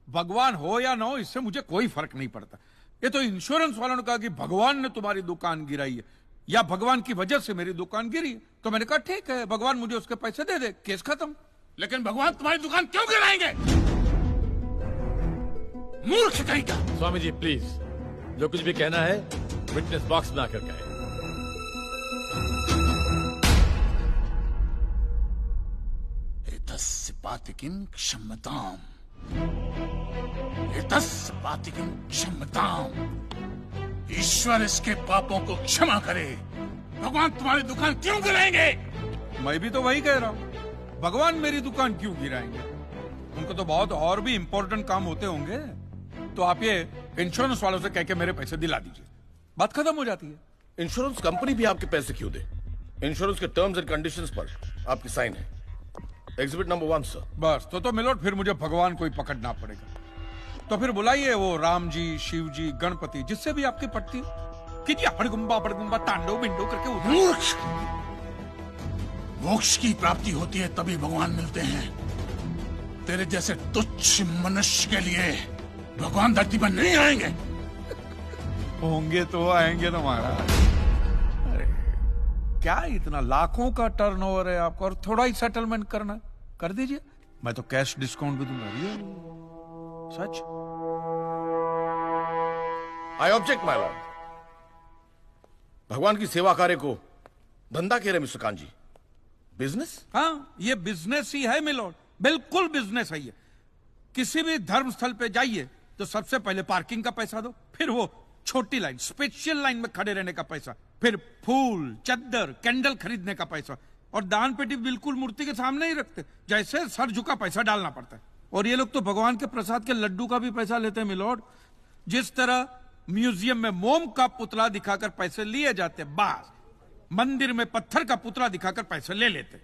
भगवान हो या ना हो इससे मुझे कोई फर्क नहीं पड़ता। ये तो इंश्योरेंस वालों ने कहा कि भगवान ने तुम्हारी दुकान गिराई है या भगवान की वजह से मेरी दुकान गिरी है, तो मैंने कहा ठीक है, भगवान मुझे उसके पैसे दे दे, केस खत्म। लेकिन भगवान तुम्हारी दुकान क्यों गिराएंगे? मूर्ख कहीं का। स्वामी जी प्लीज, जो कुछ भी कहना है विटनेस बॉक्स में आकर कहें। एतस्य पातिकीं क्षम्यताम्, एतस्य पातिकीं क्षम्यताम्। ईश्वर इसके पापों को क्षमा करे। भगवान तुम्हारी दुकान क्यों गिराएंगे? मैं भी तो वही कह रहा हूं, भगवान मेरी दुकान क्यों गिराएंगे? उनको तो बहुत और भी इंपॉर्टेंट काम होते होंगे। तो आप ये इंश्योरेंस वालों से कह के मेरे पैसे दिला दीजिए, बात खत्म हो जाती है। इंश्योरेंस कंपनी भी आपके पैसे क्यों दे? इंश्योरेंस के टर्म्स एंड कंडीशंस पर आपकी साइन है। Exhibit number 1 sir. बस तो मिलोड फिर मुझे भगवान को ही पकड़ना पड़ेगा। तो फिर बुलाइए वो राम जी, शिव जी, गणपति, जिससे भी आपकी पट्टी कीजिए, हड़गुम्बा तांडव बिंडो करके उधर। मूर्ख! मोक्ष की प्राप्ति होती है तभी भगवान मिलते हैं। तेरे जैसे तुच्छ मनुष्य के लिए भगवान धरती पर नहीं आएंगे। होंगे तो आएंगे ना महाराज। अरे क्या इतना लाखों का टर्नओवर है आपको, और थोड़ा ही सेटलमेंट करना, कर दीजिए, मैं तो कैश डिस्काउंट भी दूंगा। सच। I object my lord. भगवान की सेवा कार्य को धंधा कह रहे मिस्टर कांजी, बिजनेस? हाँ, ये बिजनेस ही है मिलोड, बिल्कुल बिजनेस है ये। किसी भी धर्म स्थल पे जाइए तो सबसे पहले पार्किंग का पैसा दो, फिर वो छोटी लाइन, स्पेशल लाइन में खड़े रहने का पैसा, फिर फूल, चद्दर, कैंडल खरीदने का पैसा, और दान पेटी बिल्कुल मूर्ति के सामने ही रखते, जैसे सर झुका पैसा डालना पड़ता है। और ये लोग तो भगवान के प्रसाद के लड्डू का भी पैसा लेते हैं मिलोड। जिस तरह म्यूजियम में मोम का पुतला दिखाकर पैसे लिए जाते, बस मंदिर में पत्थर का पुतला दिखाकर पैसे ले लेते।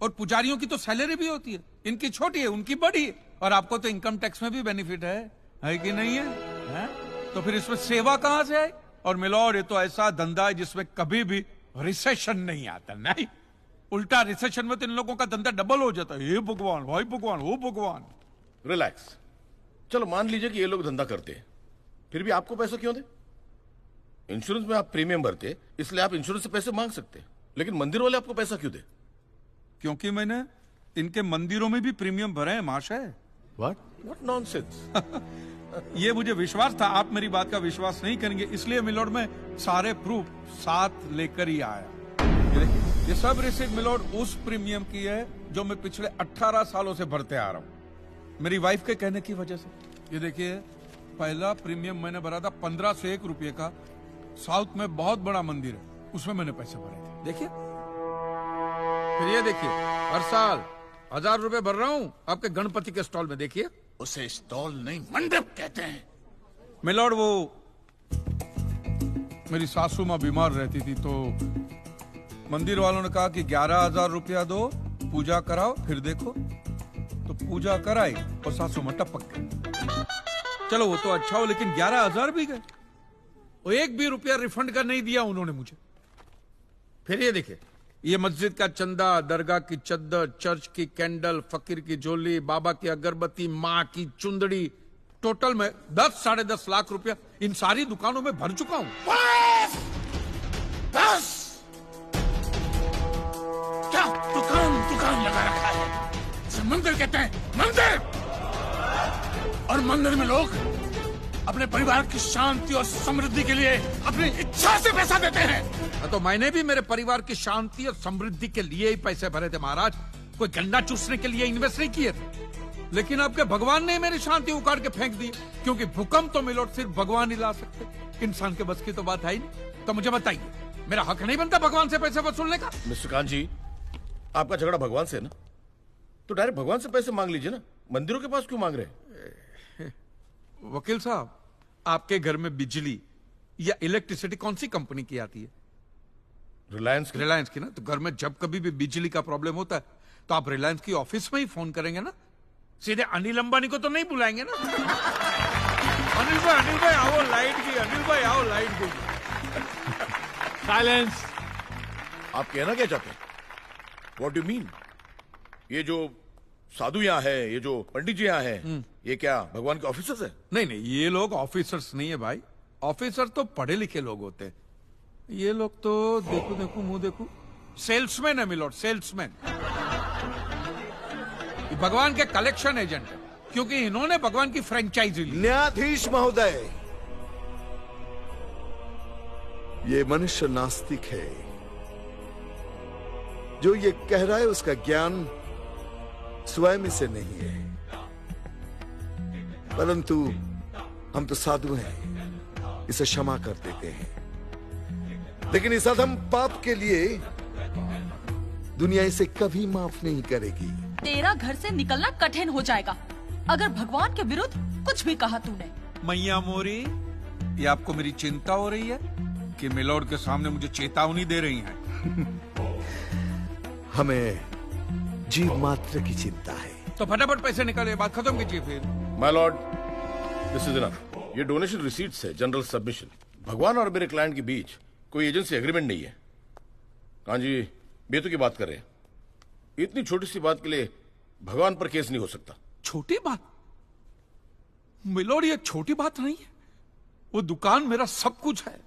और पुजारियों की तो सैलरी भी होती है, इनकी छोटी है, उनकी बड़ी है। और आपको तो इनकम टैक्स में भी बेनिफिट है कि नहीं है? तो फिर इसमें सेवा कहां से है? और मिलोड ये तो ऐसा धंधा है जिसमें कभी भी रिसेशन नहीं आता, नहीं, उल्टा रिसेशन में तो इन लोगों का धंधा डबल हो जाता है। हे भगवान, भाई भगवान, हो भगवान। रिलैक्स। चलो मान लीजिए कि ये लोग धंधा करते हैं, फिर भी आपको पैसा क्यों दे? इंश्योरेंस में आप प्रीमियम भरते, इसलिए आप इंश्योरेंस से पैसे मांग सकते, लेकिन मंदिर वाले आपको पैसा क्यों दे? क्योंकि मैंने इनके मंदिरों में भी प्रीमियम भरे हैं महाशय। What nonsense! ये मुझे विश्वास था, आप मेरी बात का विश्वास नहीं करेंगे, इसलिए मिलोड में सारे प्रूफ साथ लेकर ही आया। ये सब रिसीट मिलोड उस प्रीमियम की है जो मैं पिछले 18 सालों से भरते आ रहा हूं, मेरी वाइफ के कहने की वजह से। ये देखिए, पहला प्रीमियम मैंने भरा था 15 से 1 रुपये का, साउथ में बहुत बड़ा मंदिर है, उसमें मैंने पैसे भरे थे। देखिए, फिर ये देखिए, हर साल 1000 रुपए भर रहा हूं आपके गणपति के स्टॉल में। देखिए, उसे स्टॉल नहीं मंडप कहते हैं। मिलोड वो मेरी सासू माँ बीमार रहती थी, तो मंदिर वालों ने कहा कि 11,000 रुपया दो, पूजा कराओ, फिर देखो। तो पूजा कराई और सासू माँ टपक गई। चलो वो तो अच्छा हो, लेकिन 11,000 भी गए, वो 1 भी रुपया रिफंड का नहीं दिया उन्होंने मुझे। फिर ये देखिए, ये मस्जिद का चंदा, दरगाह की चद्दर, चर्च की कैंडल, फकीर की झोली, बाबा की अगरबत्ती, माँ की चुंदड़ी, टोटल में 10-10.5 लाख रुपया इन सारी दुकानों में भर चुका हूं। बस! क्या दुकान लगा रखा है? इसे मंदिर कहते हैं, मंदिर! और मंदिर में लोग अपने परिवार की शांति और समृद्धि के लिए अपनी इच्छा से पैसा देते हैं। तो मैंने भी मेरे परिवार की शांति और समृद्धि के लिए ही पैसे भरे थे महाराज, कोई गन्ना चूसने के लिए इन्वेस्ट नहीं किए थे। लेकिन आपके भगवान ने मेरी शांति उखाड़ के फेंक दी, क्योंकि भूकंप तो मिलोड सिर्फ भगवान ही ला सकते, इंसान के बस की तो बात है ही नहीं। तो मुझे बताइए, मेरा हक नहीं बनता भगवान से पैसे वसूलने का? मिस्टर कांजी, आपका झगड़ा भगवान से है ना, तो डायरेक्ट भगवान से पैसे मांग लीजिए ना, मंदिरों के पास क्यों मांग रहे हैं? वकील साहब, आपके घर में बिजली या इलेक्ट्रिसिटी कौन सी कंपनी की आती है? रिलायंस की ना। तो घर में जब कभी भी बिजली का प्रॉब्लम होता है तो आप रिलायंस की ऑफिस में ही फोन करेंगे ना, सीधे अनिल अंबानी को तो नहीं बुलाएंगे ना। अनिल भाई आओ लाइट की, अनिल भाई आओ लाइट की। साइलेंस। आप कहना क्या चाहते हैं? What do mean? ये जो साधु यहाँ है, ये जो पंडित जी यहाँ है, ये क्या भगवान के ऑफिसर्स है? नहीं नहीं, ये लोग ऑफिसर्स नहीं है भाई। ऑफिसर तो पढ़े लिखे लोग होते हैं। ये लोग तो देखो देखो मुंह देखो, सेल्समैन है मिलोड, सेल्समैन। भगवान के कलेक्शन एजेंट है, क्योंकि इन्होंने भगवान की फ्रेंचाइजी ली। न्यायाधीश महोदय, ये मनुष्य नास्तिक है। जो ये कह रहा है उसका ज्ञान स्वयं से नहीं है, परंतु हम तो साधु हैं, इसे क्षमा कर देते हैं। लेकिन इस अधम पाप के लिए दुनिया इसे कभी माफ नहीं करेगी। तेरा घर से निकलना कठिन हो जाएगा अगर भगवान के विरुद्ध कुछ भी कहा तूने। मैया मोरी, ये आपको मेरी चिंता हो रही है कि मिलोड के सामने मुझे चेतावनी दे रही हैं? हमें जीव मात्र की चिंता है। तो फटाफट पैसे निकाले, बात खत्म कीजिए फिर। My Lord, this is enough. ये डोनेशन रिसीट्स है, जनरल सबमिशन। भगवान और मेरे क्लाइंट के बीच कोई एजेंसी एग्रीमेंट नहीं है। कांजी बेतु की बात कर रहे हैं। इतनी छोटी सी बात के लिए भगवान पर केस नहीं हो सकता। छोटी बात मिलोड, ये छोटी बात नहीं है। वो दुकान मेरा सब कुछ है,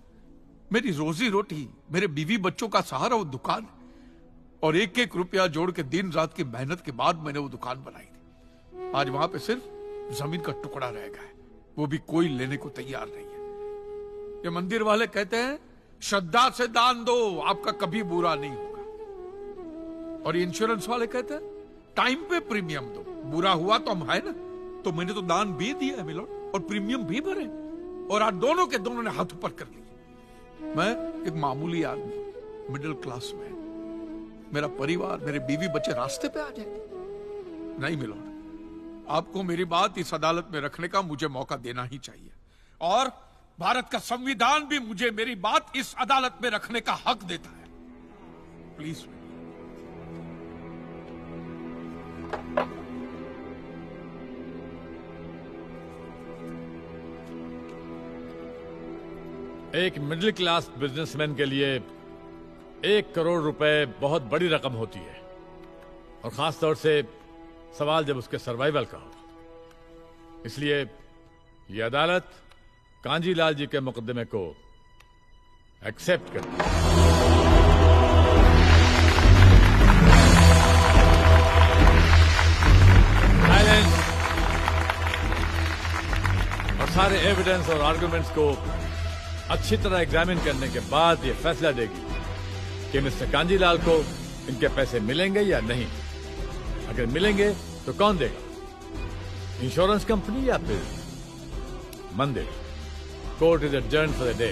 मेरी रोजी रोटी, मेरे बीवी बच्चों का सहारा वो दुकान है। और एक एक रुपया जोड़ के दिन रात की मेहनत के बाद मैंने वो दुकान बनाई थी। आज वहां पे सिर्फ जमीन का टुकड़ा रह गया है, वो भी कोई लेने को तैयार नहीं है। ये मंदिर वाले कहते हैं श्रद्धा से दान दो, आपका कभी बुरा नहीं होगा। और इंश्योरेंस वाले कहते हैं टाइम पे प्रीमियम दो, बुरा हुआ तो हम है ना। तो मैंने तो दान भी दिया है मिलोड, और प्रीमियम भी भरे, और आज दोनों के दोनों ने हाथ ऊपर कर लिए। मैं एक मामूली आदमी, मिडिल क्लास में, मेरा परिवार, मेरे बीवी बच्चे रास्ते पे आ जाएंगे। नहीं मिलोड, आपको मेरी बात इस अदालत में रखने का मुझे मौका देना ही चाहिए। और भारत का संविधान भी मुझे मेरी बात इस अदालत में रखने का हक देता है। प्लीज। एक मिडिल क्लास बिजनेसमैन के लिए 1 करोड़ रुपए बहुत बड़ी रकम होती है, और खास तौर से सवाल जब उसके सर्वाइवल का हो। इसलिए यह अदालत कांजीलाल जी के मुकदमे को एक्सेप्ट करती है। साइलेंस। और सारे एविडेंस और आर्गुमेंट्स को अच्छी तरह एग्जामिन करने के बाद यह फैसला देगी कि मिस्टर कांजीलाल को इनके पैसे मिलेंगे या नहीं। अगर मिलेंगे तो कौन देगा, इंश्योरेंस कंपनी या फिर मंदिर। Court is adjourn for the day.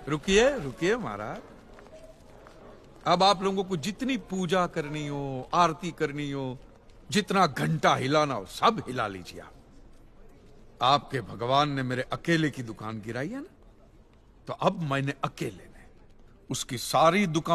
रुकिए रुकिए महाराज, अब आप लोगों को जितनी पूजा करनी हो, आरती करनी हो, जितना घंटा हिलाना हो, सब हिला लीजिए। आपके भगवान ने मेरे अकेले की दुकान गिराई है ना, तो अब मैंने अकेले ने उसकी सारी दुकान